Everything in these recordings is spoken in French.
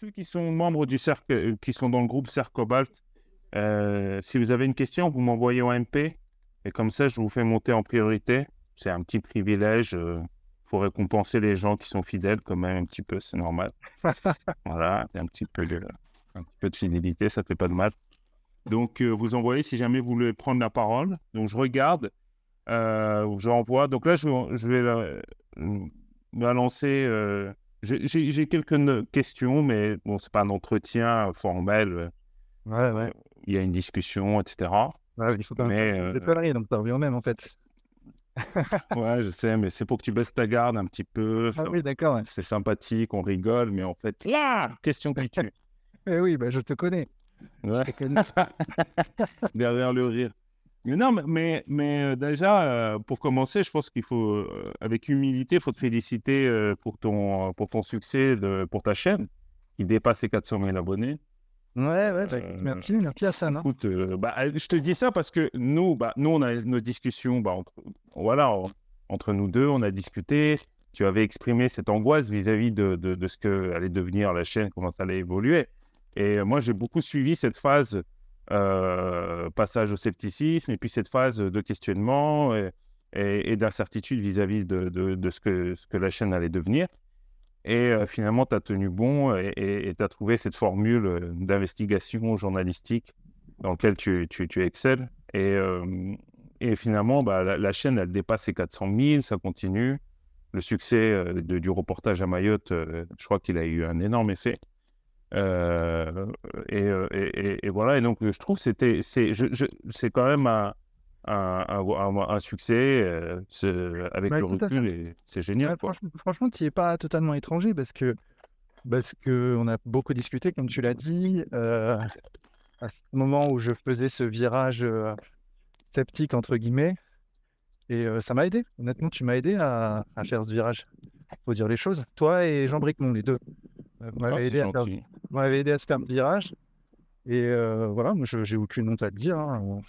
ceux qui sont membres du cercle, qui sont dans le groupe Cercle Cobalt, si vous avez une question, vous m'envoyez en MP et comme ça, je vous fais monter en priorité. C'est un petit privilège. Faut récompenser les gens qui sont fidèles quand même un petit peu, c'est normal. Voilà, un petit peu de fidélité, ça fait pas de mal. Donc, vous envoyez si jamais vous voulez prendre la parole. Donc, je regarde, j'envoie. Donc là, je vais la lancer. J'ai quelques questions, mais bon, c'est pas un entretien formel. Ouais, ouais. Il y a une discussion, etc. Ouais, il faut quand même Mais faire des conneries, donc ça revient au même, en fait. ouais, je sais, mais c'est pour que tu baisses ta garde un petit peu. Ah oui, d'accord, ouais. C'est sympathique, on rigole, mais en fait, là, question qui tue. Eh oui, bah, je te connais. Je Ouais. te connais. Derrière le rire. Mais non, mais déjà, pour commencer, je pense qu'il faut, avec humilité, il faut te féliciter pour ton succès, pour ta chaîne, qui dépasse les 400 000 abonnés. Ouais, ouais, bah, écoute, Euh, merci Hassan, hein. Écoute, je te dis ça parce que nous on a nos discussions, voilà, entre nous deux, on a discuté. Tu avais exprimé cette angoisse vis-à-vis de ce que allait devenir la chaîne, comment ça allait évoluer. Et moi, j'ai beaucoup suivi cette phase passage au scepticisme et puis cette phase de questionnement et d'incertitude vis-à-vis de ce que la chaîne allait devenir. Et finalement, tu as tenu bon et tu as trouvé cette formule d'investigation journalistique dans laquelle tu excelles. Et finalement, la chaîne, elle dépasse les 400 000, ça continue. Le succès du reportage à Mayotte, je crois qu'il a eu un énorme essai. Et voilà, et donc je trouve que c'est quand même un succès avec Bah, le écoute, Hassan, recul, et c'est génial, ouais, quoi. franchement, tu n'y es pas totalement étranger parce que on a beaucoup discuté, comme tu l'as dit, à ce moment où je faisais ce virage sceptique, entre guillemets, et ça m'a aidé. Honnêtement, tu m'as aidé à faire ce virage. Faut dire les choses. Toi et Jean Bricmont, les deux, vous Ah, m'avez c'est aidé à faire, gentil. vous m'avez aidé à se faire le virage. Et voilà, moi, j'ai aucune honte à le dire, hein.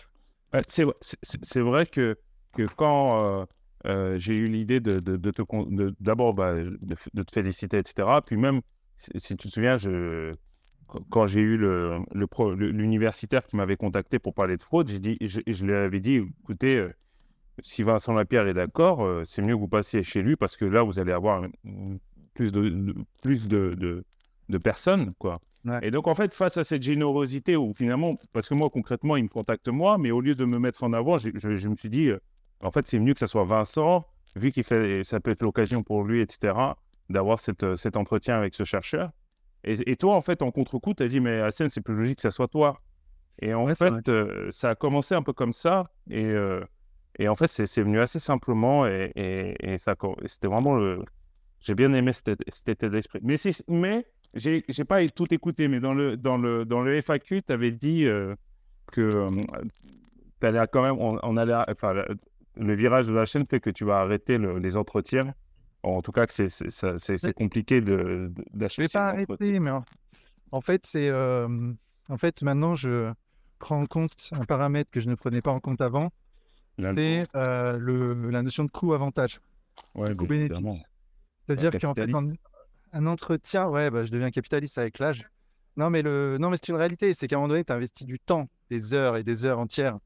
Ouais, c'est vrai que quand j'ai eu l'idée d'abord de te féliciter, etc. Puis même, si tu te souviens, quand j'ai eu l'universitaire qui m'avait contacté pour parler de fraude, je lui avais dit, écoutez, si Vincent Lapierre est d'accord, c'est mieux que vous passiez chez lui parce que là, vous allez avoir plus de personnes, quoi. Ouais, Et donc, en fait, face à cette générosité, où finalement, parce que moi, concrètement, il me contacte moi, mais au lieu de me mettre en avant, je me suis dit, en fait, c'est mieux que ça soit Vincent, vu ça peut être l'occasion pour lui, etc., d'avoir cet entretien avec ce chercheur. Et toi, en fait, en contre-coup, tu as dit, mais Hassane, c'est plus logique que ça soit toi. Et en ouais, c'est vrai. fait, ça a commencé un peu comme ça. Et en fait, c'est venu assez simplement. Et c'était vraiment j'ai bien aimé cet état d'esprit. Mais j'ai pas tout écouté. Mais dans le FAQ, tu avais dit que t'allais quand même, on allait, enfin, le virage de la chaîne fait que tu vas arrêter les entretiens. En tout cas, que c'est Mais compliqué je vais d'associer pas les entretiens. arrêter, mais en fait, en fait, maintenant, je prends en compte un paramètre que je ne prenais pas en compte avant, L'algo. c'est la notion de coût-avantage, Ouais, bien coût-bénéfice. évidemment. Ouais, C'est-à-dire qu'en fait, capitaliste. un entretien, ouais, bah, je deviens capitaliste avec l'âge. Non, mais c'est une réalité, c'est qu'à un moment donné, tu investis du temps, des heures et des heures entières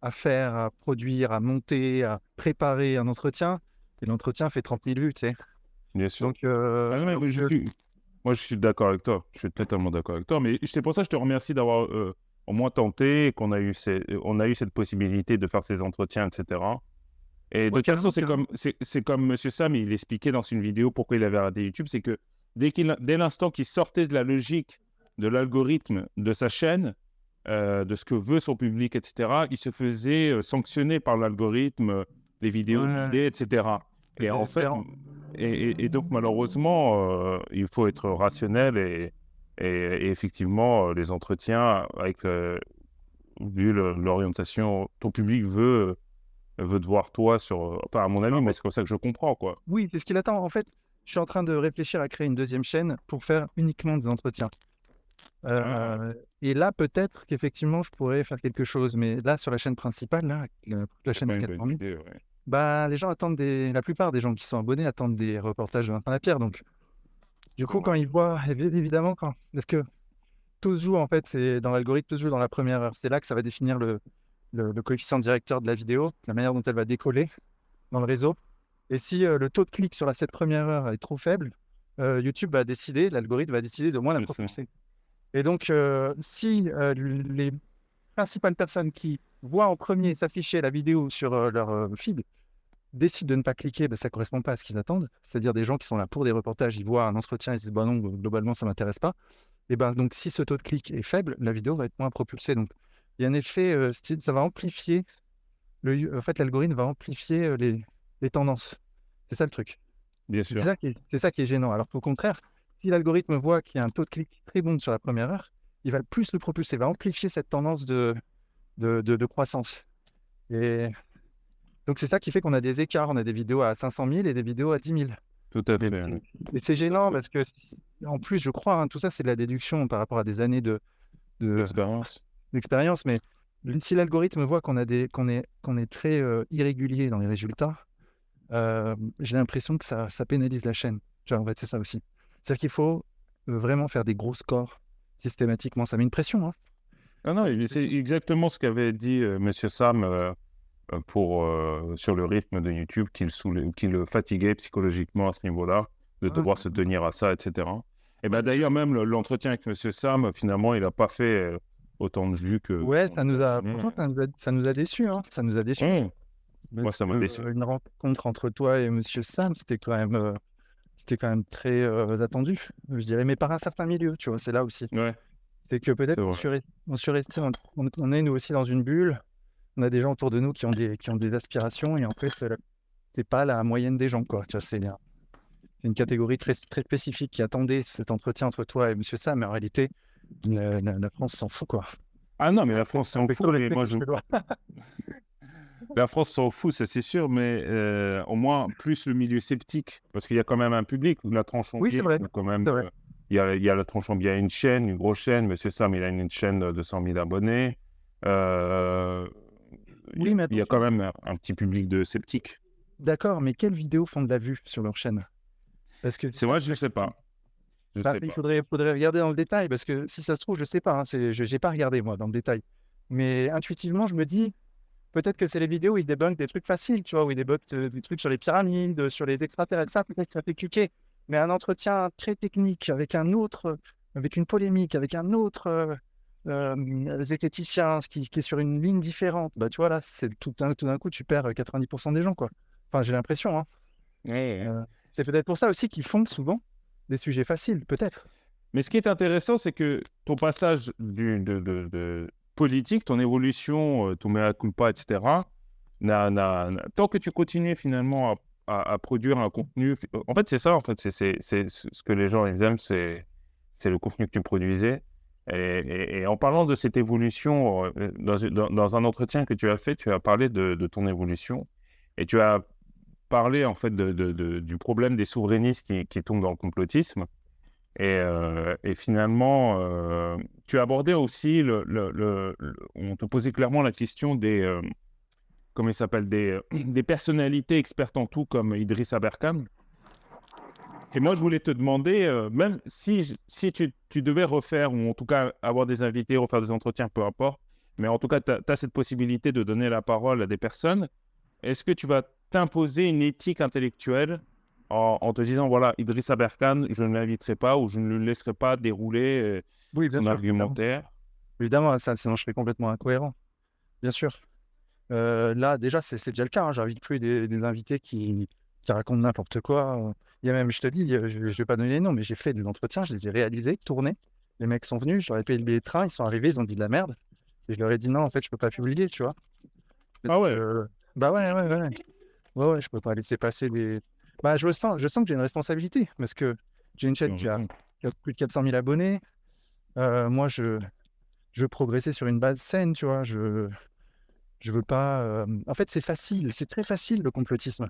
à faire, à produire, à monter, à préparer un entretien, et l'entretien fait 30 000 vues, tu sais. Bien sûr. Donc, Ah non, mais moi, je suis d'accord avec toi. Je suis totalement d'accord avec toi. Mais c'est pour ça que je te remercie d'avoir au moins tenté et qu'on a eu on a eu cette possibilité de faire ces entretiens, etc. Et de ouais, toute façon, carrément, carrément. c'est comme Monsieur Sam, il expliquait dans une vidéo pourquoi il avait arrêté YouTube, c'est que dès l'instant qu'il sortait de la logique de l'algorithme de sa chaîne, de ce que veut son public, etc., il se faisait sanctionner par l'algorithme, les vidéos Ouais, guidées, etc. Et en fait, désespérant. et donc malheureusement, il faut être rationnel et effectivement, les entretiens avec, vu l'orientation, ton public veut te voir toi sur, enfin, à mon Mais avis, en moi, fait, c'est comme ça que je comprends, quoi. oui, c'est ce qu'il attend. En fait, je suis en train de réfléchir à créer une deuxième chaîne pour faire uniquement des entretiens. Ah, Et là, peut-être qu'effectivement, je pourrais faire quelque chose. Mais là, sur la chaîne principale, là, la c'est chaîne pas de une bonne 400 000, idée, ouais. bah, les gens attendent la plupart des gens qui sont abonnés attendent des reportages de Vincent Lapierre. Donc, Du coup, quand il voit, évidemment, parce que tout se joue, en fait, c'est dans l'algorithme, tout se joue dans la première heure. C'est là que ça va définir le coefficient directeur de la vidéo, la manière dont elle va décoller dans le réseau. Et si le taux de clic sur cette première heure est trop faible, YouTube va décider, l'algorithme va décider de moins la C'est ça. propulser. Et donc, si les principales personnes qui voient en premier s'afficher la vidéo sur leur feed décident de ne pas cliquer, ça ne correspond pas à ce qu'ils attendent. C'est-à-dire des gens qui sont là pour des reportages, ils voient un entretien, ils se disent bah non, globalement, ça ne m'intéresse pas. Et donc, si ce taux de clic est faible, la vidéo va être moins propulsée. Donc, il y a un effet style, ça va amplifier, en fait, l'algorithme va amplifier les tendances. C'est ça le truc. Bien C'est sûr. ça qui est gênant. Alors qu'au contraire, si l'algorithme voit qu'il y a un taux de clic très bon sur la première heure, il va plus le propulser, va amplifier cette tendance de croissance. Et donc, c'est ça qui fait qu'on a des écarts. On a des vidéos à 500 000 et des vidéos à 10 000. Tout à fait. Oui. Et c'est gênant parce que, en plus, je crois, tout ça, c'est de la déduction par rapport à des années d'expérience. Mais si l'algorithme voit qu'on est très irrégulier dans les résultats, j'ai l'impression que ça pénalise la chaîne. En fait, c'est ça aussi. C'est-à-dire qu'il faut vraiment faire des gros scores systématiquement. Ça met une pression. Ah non, c'est exactement ce qu'avait dit Monsieur Sam sur le rythme de YouTube, qui le fatiguait psychologiquement à ce niveau-là, de devoir se tenir à ça, etc. Et d'ailleurs, même l'entretien avec Monsieur Sam, finalement, il n'a pas fait autant de vues que... Ouais, ça nous a déçus. Ça nous a déçus. Moi, ça m'a déçu. Une rencontre entre toi et Monsieur Sam, c'était quand même très attendu, je dirais, mais par un certain milieu, tu vois, c'est là aussi. Ouais. C'est que peut-être on surestime, on est nous aussi dans une bulle, on a des gens autour de nous qui ont des aspirations, et en fait, c'est pas la moyenne des gens, quoi. Tu vois, c'est une catégorie très, très spécifique qui attendait cet entretien entre toi et Monsieur Sam, mais en réalité, la France s'en fout, quoi. Ah non, mais la France s'en fout. La France s'en fout, ça c'est sûr, mais au moins plus le milieu sceptique, parce qu'il y a quand même un public, la tranche en biais, quand même. Il y a la tranche en biais, une chaîne, une grosse chaîne. Monsieur Sam, il a une chaîne de 100 000 abonnés. Il y a quand même un petit public de sceptiques. D'accord, mais quelles vidéos font de la vue sur leur chaîne? Parce que c'est vrai, je ne sais pas. Il faudrait regarder dans le détail, parce que si ça se trouve, je ne sais pas. Je n'ai pas regardé, moi, dans le détail. Mais intuitivement, je me dis, peut-être que c'est les vidéos où ils débunkent des trucs faciles, tu vois, où ils débunkent des trucs sur les pyramides, sur les extraterrestres, ça, peut-être que ça fait cliquer. Mais un entretien très technique, avec une polémique, avec un autre zététicien qui est sur une ligne différente, tu vois, là, tout d'un coup, tu perds 90% des gens, quoi. Enfin, j'ai l'impression, hein. C'est peut-être pour ça aussi qu'ils font souvent des sujets faciles, peut-être. Mais ce qui est intéressant, c'est que ton passage de politique, ton évolution, ton mea culpa, etc., tant que tu continues finalement à produire un contenu... En fait, c'est ça, en fait, c'est ce que les gens ils aiment, c'est le contenu que tu produisais. Et en parlant de cette évolution, dans un entretien que tu as fait, tu as parlé de ton évolution, et tu as parlé en fait du problème des souverainistes qui tombent dans le complotisme. Et finalement, tu as abordé aussi, on te posait clairement la question des, comment il s'appelle, des personnalités expertes en tout comme Idriss Aberkan. Et moi, je voulais te demander, même si tu devais refaire, ou en tout cas avoir des invités, refaire des entretiens, peu importe, mais en tout cas, tu as cette possibilité de donner la parole à des personnes, est-ce que tu vas t'imposer une éthique intellectuelle en te disant, voilà, Idriss Aberkan, je ne l'inviterai pas ou je ne le laisserai pas dérouler son argumentaire? Évidemment, ça, sinon je serais complètement incohérent. Bien sûr. Là, déjà, c'est déjà le cas. J'invite plus des invités qui racontent n'importe quoi. Il y a même, je te dis, je ne vais pas donner les noms, mais j'ai fait des entretiens, je les ai réalisés, tournés. Les mecs sont venus, je leur ai payé le billet de train, ils sont arrivés, ils ont dit de la merde. Et je leur ai dit non, en fait, je ne peux pas publier, tu vois. Ah ouais. Ouais, je peux pas laisser passer des... je sens que j'ai une responsabilité, parce que j'ai une chaîne qui a plus de 400 000 abonnés. Moi, je veux progresser sur une base saine, tu vois. Je veux pas... En fait, c'est facile, c'est très facile, le complotisme.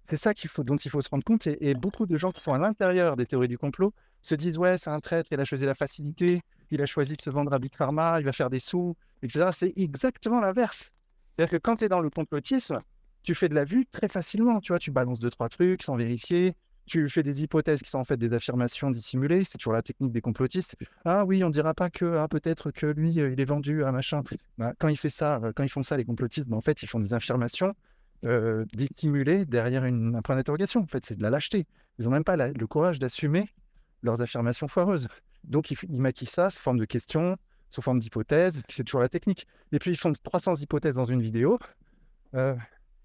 C'est ça dont il faut se rendre compte. Et beaucoup de gens qui sont à l'intérieur des théories du complot se disent « Ouais, c'est un traître, il a choisi la facilité, il a choisi de se vendre à Big Pharma, il va faire des sous, etc. » C'est exactement l'inverse. C'est-à-dire que quand tu es dans le complotisme, tu fais de la vue très facilement, tu vois, tu balances 2-3 trucs sans vérifier, tu fais des hypothèses qui sont en fait des affirmations dissimulées, c'est toujours la technique des complotistes. Ah oui, on dira pas que, peut-être que lui, il est vendu à machin. Bah, quand ils font ça, les complotistes, bah, en fait, ils font des affirmations dissimulées derrière un point d'interrogation. En fait, c'est de la lâcheté. Ils n'ont même pas le courage d'assumer leurs affirmations foireuses. Donc, ils maquillent ça sous forme de questions, sous forme d'hypothèses, c'est toujours la technique. Et puis, ils font 300 hypothèses dans une vidéo euh,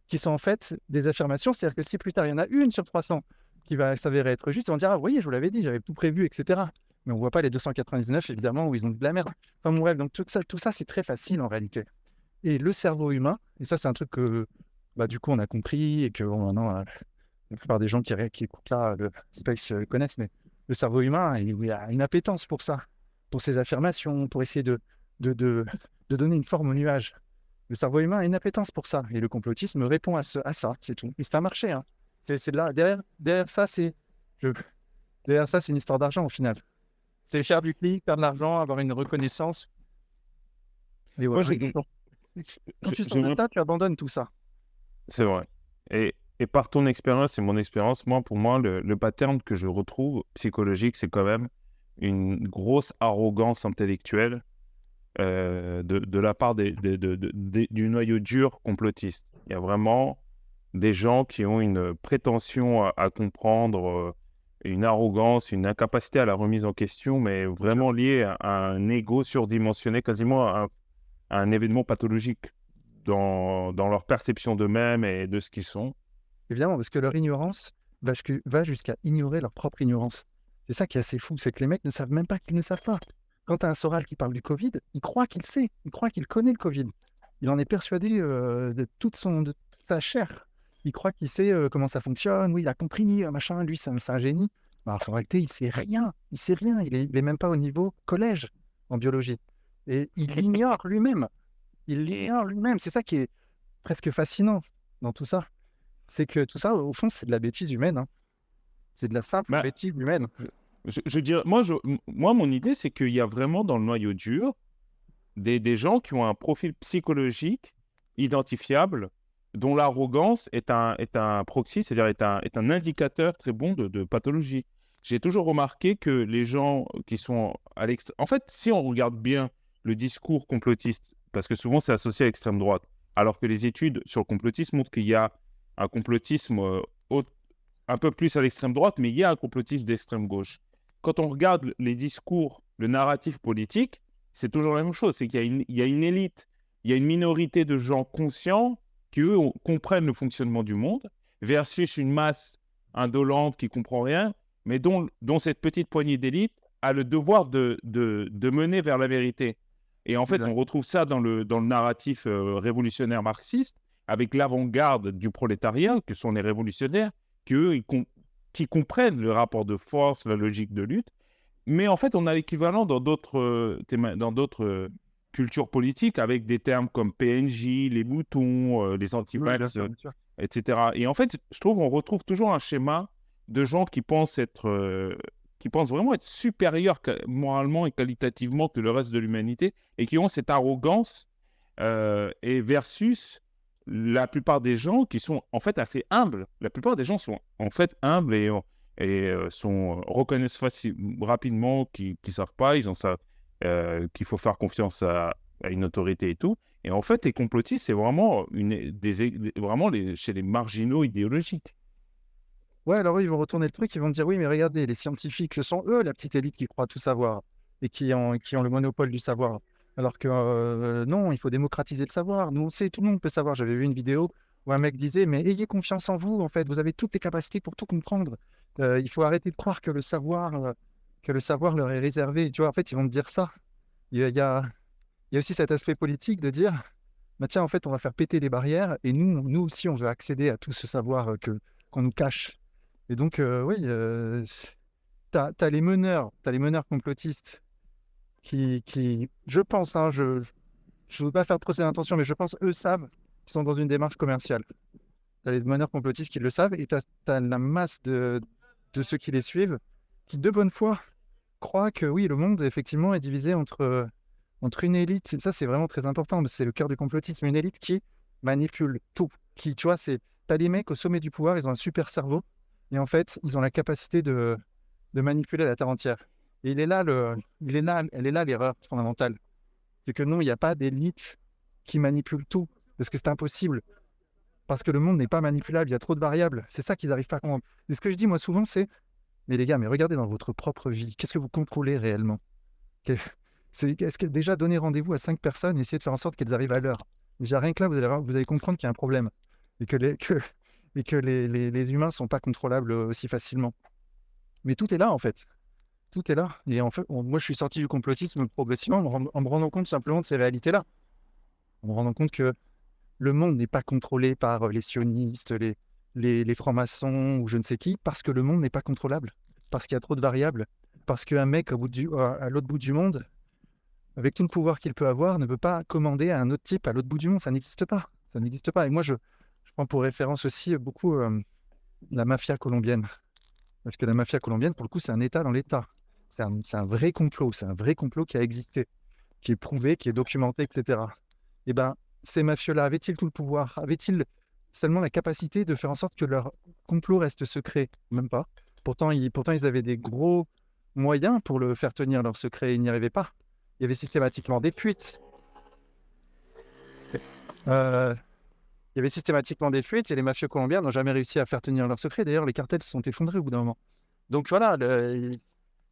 qui sont en fait des affirmations. C'est-à-dire que si plus tard, il y en a une sur 300 qui va s'avérer être juste, ils vont dire « Ah, vous voyez, je vous l'avais dit, j'avais tout prévu, etc. » Mais on ne voit pas les 299, évidemment, où ils ont de la merde. Enfin, bon, bref, donc tout ça, c'est très facile en réalité. Et le cerveau humain, et ça, c'est un truc que, du coup, on a compris et que maintenant, la plupart des gens qui écoutent là, le Space connaissent, mais le cerveau humain, il a une appétence pour ça, pour ces affirmations, pour essayer de donner une forme au nuage. Le cerveau humain a une appétence pour ça. Et le complotisme répond à ça, c'est tout. Et c'est un marché. Hein. C'est de là. Derrière ça, derrière ça, c'est une histoire d'argent au final. C'est faire du clic, faire de l'argent, avoir une reconnaissance. Et Moi, voilà. Quand tu sors de ça, tu abandonnes tout ça. c'est vrai. Et par ton expérience et mon expérience, pour moi, le pattern que je retrouve psychologique, c'est quand même une grosse arrogance intellectuelle de la part du noyau dur complotiste. Il y a vraiment des gens qui ont une prétention à comprendre, une arrogance, une incapacité à la remise en question, mais vraiment liée à un ego surdimensionné, quasiment à un événement pathologique dans leur perception d'eux-mêmes et de ce qu'ils sont. Évidemment, parce que leur ignorance va jusqu'à ignorer leur propre ignorance. C'est ça qui est assez fou, c'est que les mecs ne savent même pas qu'ils ne savent pas. Quand tu as un Soral qui parle du Covid, il croit qu'il sait, il croit qu'il connaît le Covid. Il en est persuadé de toute sa chair. Il croit qu'il sait comment ça fonctionne, oui, il a compris, machin, lui, c'est un génie. En réalité, il sait rien, il est même pas au niveau collège en biologie. Et il l'ignore lui-même. C'est ça qui est presque fascinant dans tout ça. C'est que tout ça, au fond, c'est de la bêtise humaine. Hein. C'est de la simple bêtise humaine. Je dirais, moi, mon idée, c'est qu'il y a vraiment dans le noyau dur des gens qui ont un profil psychologique identifiable, dont l'arrogance est un proxy, c'est-à-dire est un indicateur très bon de pathologie. J'ai toujours remarqué que les gens qui sont à l'extrême... En fait, si on regarde bien le discours complotiste, parce que souvent c'est associé à l'extrême droite, alors que les études sur le complotisme montrent qu'il y a un complotisme un peu plus à l'extrême droite, mais il y a un complotisme d'extrême gauche. Quand on regarde les discours, le narratif politique, c'est toujours la même chose. C'est qu'il y a une élite, il y a une minorité de gens conscients qui, eux, comprennent le fonctionnement du monde, versus une masse indolente qui ne comprend rien, mais dont cette petite poignée d'élite a le devoir de mener vers la vérité. Et en fait, on retrouve ça dans le narratif révolutionnaire marxiste, avec l'avant-garde du prolétariat, que sont les révolutionnaires, qui comprennent le rapport de force, la logique de lutte. Mais en fait, on a l'équivalent dans d'autres cultures politiques, avec des termes comme PNJ, les moutons, les anti-vax, etc. Et en fait, je trouve qu'on retrouve toujours un schéma de gens qui pensent vraiment être supérieurs moralement et qualitativement que le reste de l'humanité, et qui ont cette arrogance, et versus la plupart des gens qui sont en fait assez humbles. La plupart des gens sont en fait humbles et reconnaissent rapidement qu'ils ne savent pas, ils en savent qu'il faut faire confiance à une autorité et tout. Et en fait, les complotistes, c'est vraiment, chez les marginaux idéologiques. Ouais, alors eux, ils vont retourner le truc, ils vont dire oui, mais regardez, les scientifiques, ce sont eux la petite élite qui croit tout savoir et qui ont le monopole du savoir. Alors que non, il faut démocratiser le savoir. Nous, on sait, tout le monde peut savoir. J'avais vu une vidéo où un mec disait, mais ayez confiance en vous, en fait, vous avez toutes les capacités pour tout comprendre. Il faut arrêter de croire que le savoir leur est réservé. Tu vois, en fait, ils vont te dire ça. Il y a aussi cet aspect politique de dire, bah tiens, en fait, on va faire péter les barrières et nous aussi, on veut accéder à tout ce savoir qu'on nous cache. Et donc, oui, t'as les meneurs complotistes qui je pense, hein, je ne veux pas faire de procès d'intention, mais je pense eux savent qu'ils sont dans une démarche commerciale. Tu as les meneurs complotistes qui le savent et tu as la masse de ceux qui les suivent qui, de bonne foi, croient que oui, le monde, effectivement, est divisé entre une élite. Ça, c'est vraiment très important, c'est le cœur du complotisme, une élite qui manipule tout. Tu vois, tu as les mecs au sommet du pouvoir, ils ont un super cerveau, Et en fait, ils ont la capacité de manipuler la Terre entière. Et elle est là l'erreur fondamentale. C'est que non, il n'y a pas d'élite qui manipule tout, parce que c'est impossible. Parce que le monde n'est pas manipulable, il y a trop de variables. C'est ça qu'ils n'arrivent pas à comprendre. Et ce que je dis, moi, souvent, c'est mais les gars, mais regardez dans votre propre vie, qu'est-ce que vous contrôlez réellement? Est-ce que déjà donner rendez-vous à 5 personnes et essayer de faire en sorte qu'elles arrivent à l'heure? Déjà, rien que là, vous allez comprendre qu'il y a un problème et que les humains ne sont pas contrôlables aussi facilement. Mais tout est là, en fait. Tout est là. Et en fait, moi, je suis sorti du complotisme progressivement en me rendant compte simplement de ces réalités-là. En me rendant compte que le monde n'est pas contrôlé par les sionistes, les francs-maçons ou je ne sais qui, parce que le monde n'est pas contrôlable, parce qu'il y a trop de variables, parce qu'un mec à l'autre bout du monde, avec tout le pouvoir qu'il peut avoir, ne peut pas commander à un autre type à l'autre bout du monde. Ça n'existe pas. Ça n'existe pas. Et moi, je prends pour référence aussi beaucoup la mafia colombienne. Parce que la mafia colombienne, pour le coup, c'est un État dans l'État. C'est un vrai complot. C'est un vrai complot qui a existé, qui est prouvé, qui est documenté, etc. Et bien, ces mafieux-là, avaient-ils tout le pouvoir? Avaient-ils seulement la capacité de faire en sorte que leur complot reste secret? Même pas. Pourtant, ils avaient des gros moyens pour le faire tenir leur secret. Ils n'y arrivaient pas. Il y avait systématiquement des fuites. Euh, il y avait systématiquement des fuites et les mafieux colombiens n'ont jamais réussi à faire tenir leur secret. D'ailleurs, les cartels se sont effondrés au bout d'un moment. Donc voilà, il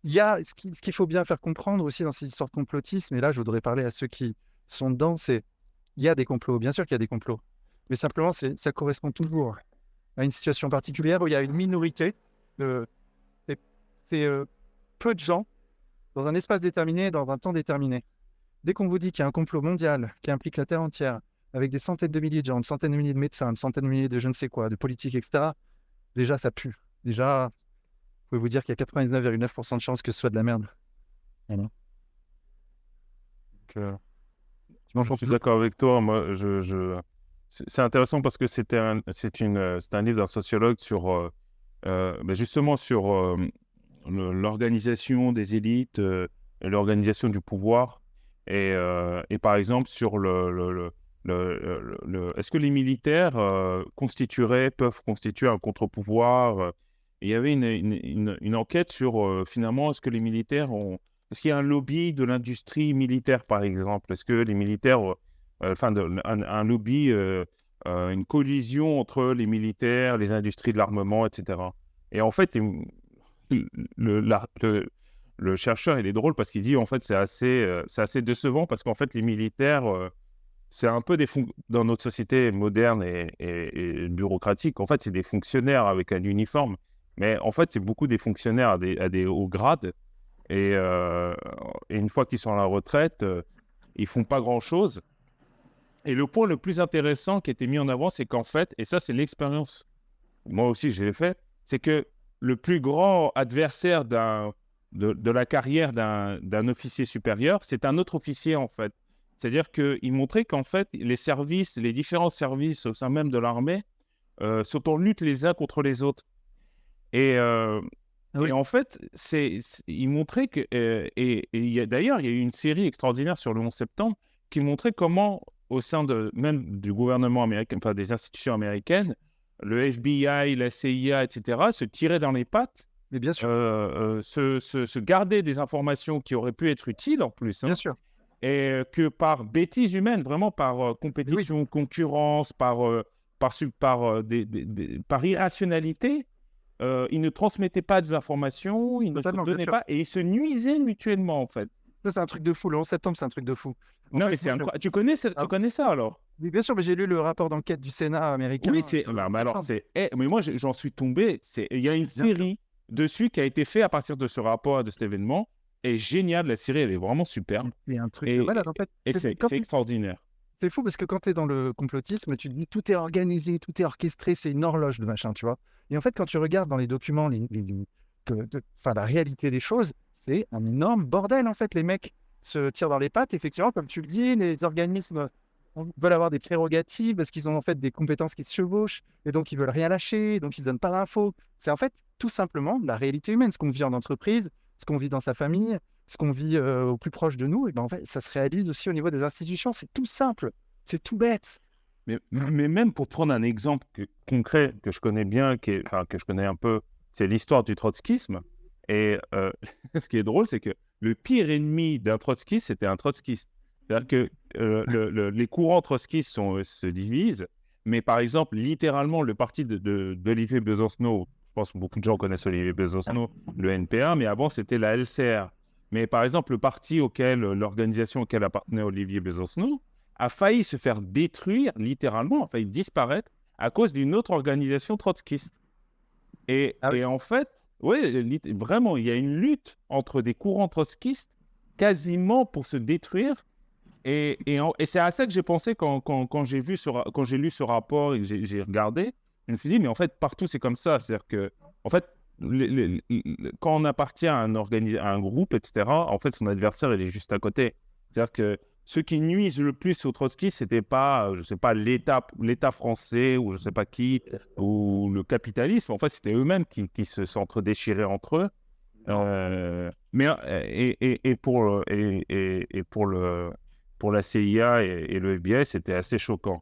y a ce qu'il faut bien faire comprendre aussi dans ces histoires de complotisme, et là, je voudrais parler à ceux qui sont dedans, c'est il y a des complots, bien sûr qu'il y a des complots, mais simplement, ça correspond toujours à une situation particulière où il y a une minorité, euh, c'est peu de gens, dans un espace déterminé, dans un temps déterminé. Dès qu'on vous dit qu'il y a un complot mondial qui implique la Terre entière, avec des centaines de milliers de gens, une centaine de milliers de médecins, une centaine de milliers de je ne sais quoi, de politiques, etc., déjà, ça pue. Déjà, je peux vous dire qu'il y a 99,9% de chances que ce soit de la merde. Voilà. Donc, Je suis d'accord avec toi. Moi, c'est intéressant parce que c'est un livre d'un sociologue sur justement sur l'organisation des élites, l'organisation du pouvoir, et par exemple sur est-ce que les militaires peuvent constituer un contre-pouvoir. Il y avait une enquête sur finalement, est-ce qu'il y a un lobby de l'industrie militaire, par exemple? Est-ce que les militaires, un lobby, une collision entre les militaires, les industries de l'armement, etc. Et en fait, le, la- le chercheur, il est drôle parce qu'il dit, en fait, c'est assez décevant parce qu'en fait, les militaires, c'est un peu dans notre société moderne et bureaucratique, en fait, c'est des fonctionnaires avec un uniforme. Mais en fait, c'est beaucoup des fonctionnaires à des hauts grades. Et une fois qu'ils sont à la retraite, ils font pas grand-chose. Et le point le plus intéressant qui a été mis en avant, c'est qu'en fait, et ça, c'est l'expérience, moi aussi, je l'ai fait, c'est que le plus grand adversaire de la carrière d'un officier supérieur, c'est un autre officier, en fait. C'est-à-dire qu'il montrait qu'en fait, les différents services au sein même de l'armée sont en lutte les uns contre les autres. Et, oui. et en fait, il montrait que... d'ailleurs, il y a eu une série extraordinaire sur le 11 septembre qui montrait comment, au sein même du gouvernement américain, enfin des institutions américaines, le FBI, la CIA, etc., se tiraient dans les pattes, Mais bien sûr, se gardaient des informations qui auraient pu être utiles en plus, bien hein, sûr. et que par bêtise humaine, vraiment par Oui, compétition, concurrence, par irrationalité, ils ne transmettaient pas des informations, ils ne se totalement, bien donnaient sûr. pas, et ils se nuisaient mutuellement, en fait. Ça, c'est un truc de fou. Le 11 septembre, c'est un truc de fou. En Non, fait, mais c'est moi, incroyable. Tu connais ah, tu connais ça, alors? oui, bien sûr, mais j'ai lu le rapport d'enquête du Sénat américain. Oui, mais alors, mais moi, j'en suis tombé. Il y a une Bien sûr. série dessus qui a été faite à partir de ce rapport, de cet événement. Et génial, la série, elle est vraiment superbe. Il y a un truc de malade, en fait. Et c'est extraordinaire. C'est fou parce que quand tu es dans le complotisme, tu te dis tout est organisé, tout est orchestré, c'est une horloge de machin, tu vois. Et en fait, quand tu regardes dans les documents la réalité des choses, c'est un énorme bordel, en fait. Les mecs se tirent dans les pattes, effectivement, comme tu le dis, les organismes veulent avoir des prérogatives parce qu'ils ont en fait des compétences qui se chevauchent et donc ils veulent rien lâcher, donc ils donnent pas d'infos. C'est en fait tout simplement la réalité humaine, ce qu'on vit en entreprise, ce qu'on vit dans sa famille, ce qu'on vit au plus proche de nous, et ben en fait, ça se réalise aussi au niveau des institutions. C'est tout simple, c'est tout bête. Mais même pour prendre un exemple concret que je connais bien, que je connais un peu, c'est l'histoire du trotskisme. Et ce qui est drôle, c'est que le pire ennemi d'un trotskiste, c'était un trotskiste. C'est-à-dire que les courants trotskistes se divisent, mais par exemple, littéralement, le parti d'Olivier Besancenot, je pense que beaucoup de gens connaissent Olivier Besancenot, le NPA, mais avant, c'était la LCR. Mais par exemple, le parti l'organisation auquel appartenait Olivier Besancenot, a failli se faire détruire, littéralement, a failli disparaître à cause d'une autre organisation trotskiste. Et en fait, oui, vraiment, il y a une lutte entre des courants trotskistes quasiment pour se détruire. Et c'est à ça que j'ai pensé quand j'ai lu ce rapport et que j'ai regardé. Je me suis dit, mais en fait, partout, c'est comme ça. C'est-à-dire que, en fait, quand on appartient à un groupe, etc., en fait, son adversaire, il est juste à côté. C'est-à-dire que ceux qui nuisent le plus aux trotskistes, c'était pas, je sais pas, l'État français ou je sais pas qui, ou le capitalisme. En fait, c'était eux-mêmes qui s'entre-déchiraient entre eux. Pour la CIA et le FBI, c'était assez choquant.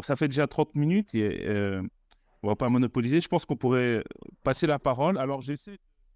Ça fait déjà 30 minutes, on ne va pas monopoliser. Je pense qu'on pourrait passer la parole. Alors, j'essaie